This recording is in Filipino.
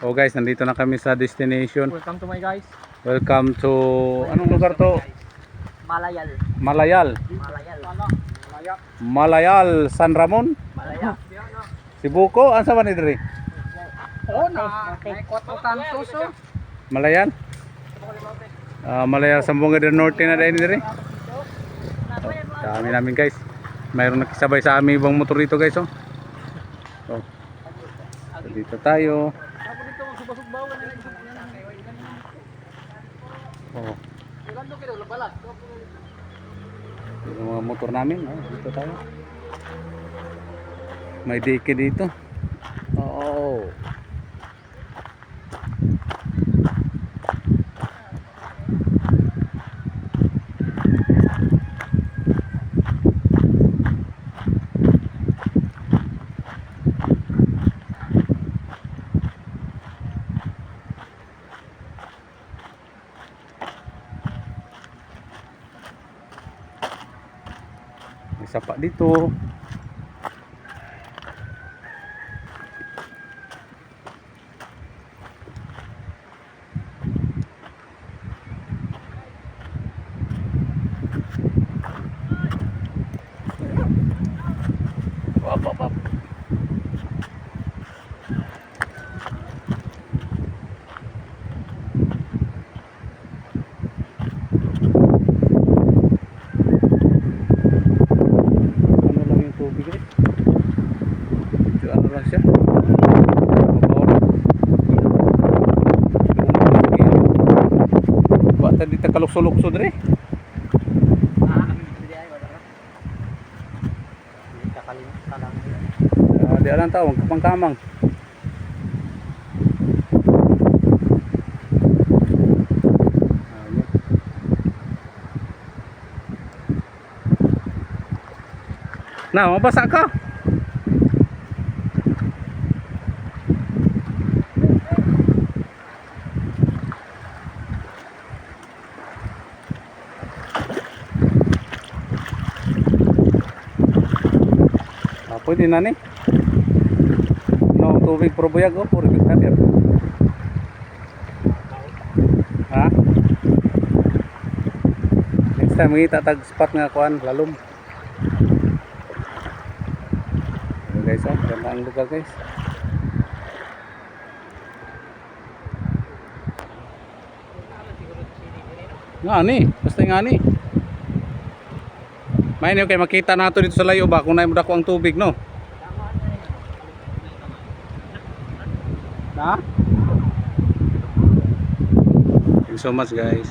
Oh guys, nandito na kami sa destination. Welcome to my guys. Welcome to anong lugar to? Malayal. Malayal. Malaya. Malayal San Ramon. Malaya. Sibuko, ansa man ni diri? Oh, na kwatro kantos oh. Malayal. Malayal Sambonga del Norte na dahil diri. Dami namin guys. Mayroong nakisabay sa aming ibang motor dito guys oh. So, dito tayo. Oh. Yung mga motor namin, dito tayo. May dike dito. Oo. May sapa dito. Wap. Ano lang siya? Bata dito kalukso-lukso dre. Di alam tao, kapang-kamang. Nah, mabasa ka. Pwede na ni. No, tubig probuyag o puro kadir. Ha? Next time kita tag spot nga kuan lalom. Ayan guys, ganda ang lugar guys. Nga ni, basta nga ni. May niyo kay makita nato dito sa layo ba kung naay mo dako ang tubig no. Na? Thank you so much guys.